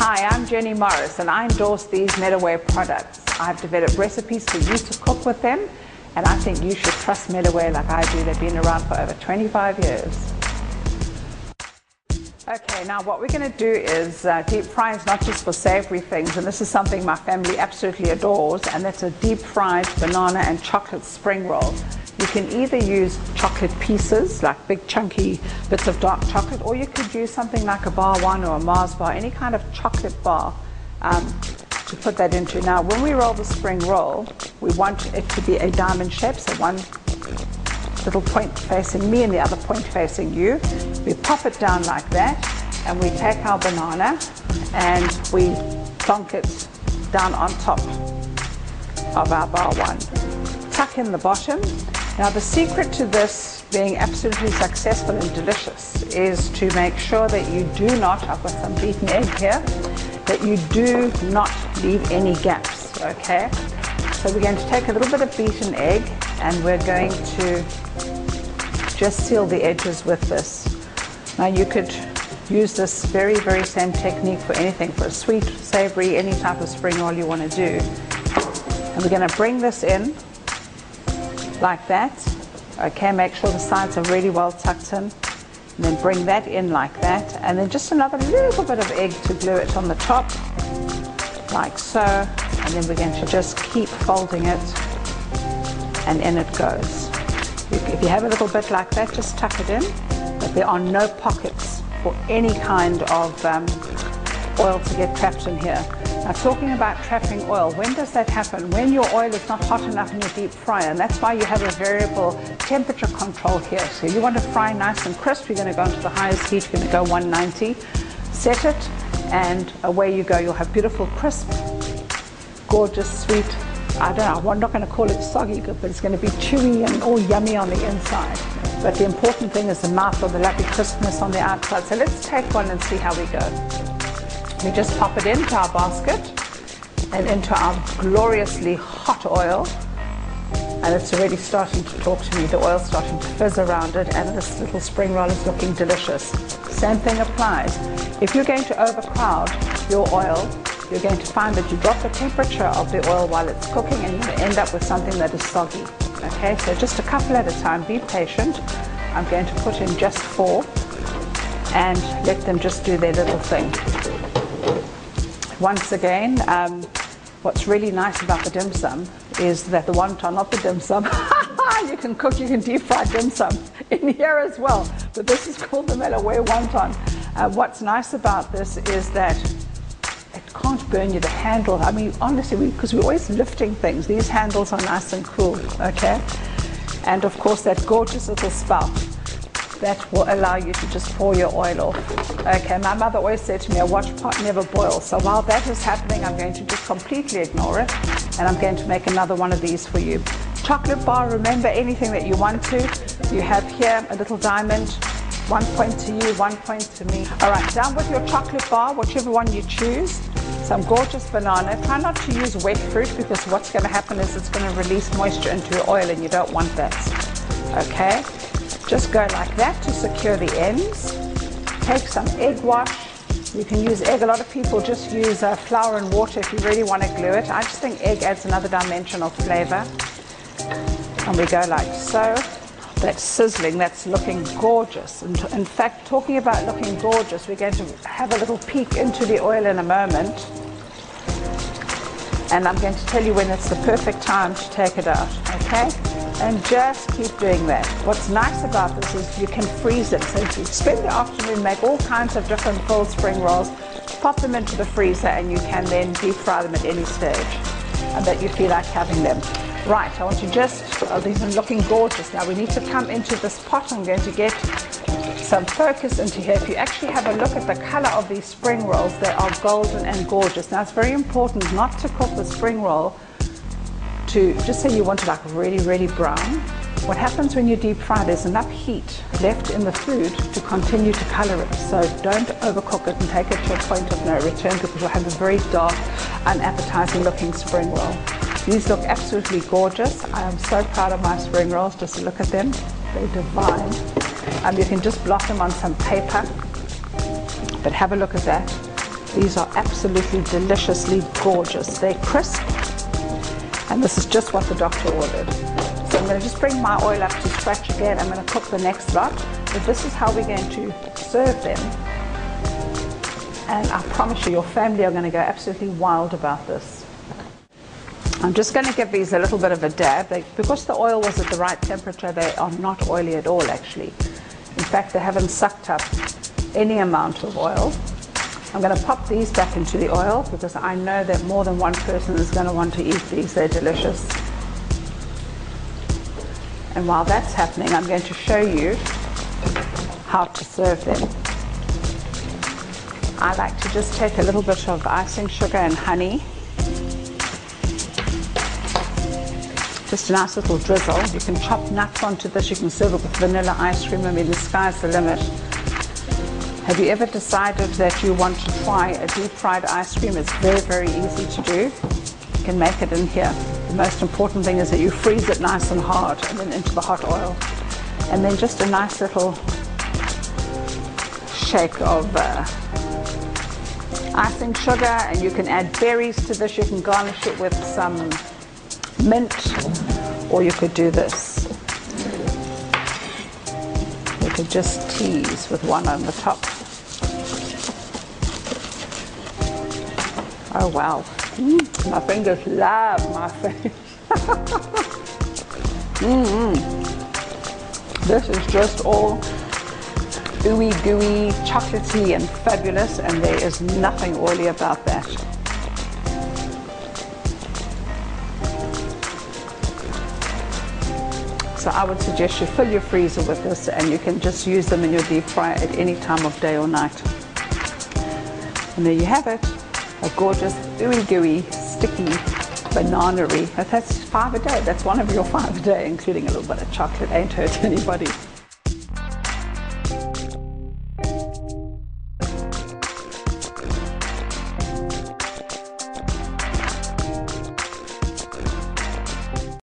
Hi, I'm Jenny Morris and I endorse these Medaway products. I've developed recipes for you to cook with them, and I think you should trust Medaway like I do. They've been around for over 25 years. Okay, now what we're going to do is deep fry is not just for savory things, and this is something my family absolutely adores, and that's a deep fried banana and chocolate spring roll. You can either use chocolate pieces, like big chunky bits of dark chocolate, or you could use something like a bar one or a Mars bar, any kind of chocolate bar to put that into. Now when we roll the spring roll, we want it to be a diamond shape, so one little point facing me and the other point facing you. We pop it down like that, and we take our banana and we plonk it down on top of our bar one. Tuck in the bottom. Now the secret to this being absolutely successful and delicious is to make sure that you do not, I've got some beaten egg here, that you do not leave any gaps, okay? So we're going to take a little bit of beaten egg and we're going to just seal the edges with this. Now you could use this very, very same technique for anything, for a sweet, savory, any type of spring roll you want to do. And we're going to bring this in like that. Okay, make sure the sides are really well tucked in, and then bring that in like that, and then just another little bit of egg to glue it on the top like so, and then we're going to just keep folding it, and in it goes. If you have a little bit like that, just tuck it in, but there are no pockets for any kind of oil to get trapped in here. Now talking about trapping oil, when does that happen? When your oil is not hot enough in your deep fryer, and that's why you have a variable temperature control here. So you want to fry nice and crisp, you're going to go into the highest heat, you're going to go 190, set it, and away you go. You'll have beautiful, crisp, gorgeous, sweet, I don't know, I'm not going to call it soggy, but it's going to be chewy and all yummy on the inside. But the important thing is the mouthful, the lovely crispness on the outside. So let's take one and see how we go. We just pop it into our basket and into our gloriously hot oil, and it's already starting to talk to me. The oil's starting to fizz around it, and this little spring roll is looking delicious. Same thing applies. If you're going to overcrowd your oil, you're going to find that you drop the temperature of the oil while it's cooking, and you're going to end up with something that is soggy. Okay, so just a couple at a time, be patient. I'm going to put in just 4 and let them just do their little thing. Once again, what's really nice about the dim sum is that the wonton, not the dim sum, you can cook, you can deep fry dim sum in here as well, but this is called the Medaway wonton. What's nice about this is that it can't burn you. The handle, I mean, honestly, because we're always lifting things, these handles are nice and cool, okay? And of course, that gorgeous little spout that will allow you to just pour your oil off. Okay, my mother always said to me, a watch pot never boils. So while that is happening, I'm going to just completely ignore it, and I'm going to make another one of these for you. Chocolate bar, remember, anything that you want to. You have here a little diamond, 1 point to you, 1 point to me. All right, down with your chocolate bar, whichever one you choose. Some gorgeous banana. Try not to use wet fruit, because what's going to happen is it's going to release moisture into your oil, and you don't want that. Okay, just go like that to secure the ends. Take some egg wash. You can use egg. A lot of people just use flour and water if you really want to glue it. I just think egg adds another dimension of flavor. And we go like so. That's sizzling, that's looking gorgeous. And in fact, talking about looking gorgeous, we're going to have a little peek into the oil in a moment. And I'm going to tell you when it's the perfect time to take it out, okay? And just keep doing that. What's nice about this is you can freeze it. So if you spend the afternoon, make all kinds of different full spring rolls, pop them into the freezer, and you can then deep fry them at any stage that you feel like having them. Right, I want to just, oh, these are looking gorgeous. Now we need to come into this pot. I'm going to get some focus into here. If you actually have a look at the color of these spring rolls, they are golden and gorgeous. Now it's very important not to cook the spring roll to just say you want it like really, really brown. What happens when you deep fry, there's enough heat left in the food to continue to color it. So don't overcook it and take it to a point of no return, because you'll have a very dark, unappetizing looking spring roll. These look absolutely gorgeous. I am so proud of my spring rolls. Just look at them. They're divine. You can just block them on some paper, but have a look at that. These are absolutely deliciously gorgeous. They're crisp, and this is just what the doctor ordered. So I'm going to just bring my oil up to scratch again. I'm going to cook the next lot, but this is how we're going to serve them. And I promise you, your family are going to go absolutely wild about this. I'm just going to give these a little bit of a dab. Because the oil was at the right temperature, they are not oily at all, actually. In fact, they haven't sucked up any amount of oil. I'm going to pop these back into the oil because I know that more than one person is going to want to eat these. They're delicious. And while that's happening, I'm going to show you how to serve them. I like to just take a little bit of icing sugar and honey. Just a nice little drizzle. You can chop nuts onto this. You can serve it with vanilla ice cream. I mean, the sky's the limit. Have you ever decided that you want to try a deep fried ice cream? It's very, very easy to do. You can make it in here. The most important thing is that you freeze it nice and hard and then into the hot oil. And then just a nice little shake of icing sugar, and you can add berries to this. You can garnish it with some mint, or you could do this. You could just tease with one on the top. Oh wow, my fingers love my face. This is just all ooey gooey, chocolatey and fabulous, and there is nothing oily about that. So I would suggest you fill your freezer with this, and you can just use them in your deep fry at any time of day or night. And there you have it, a gorgeous ooey gooey, sticky banana-y. That's 5 a day. That's one of your 5 a day, including a little bit of chocolate. Ain't hurt anybody.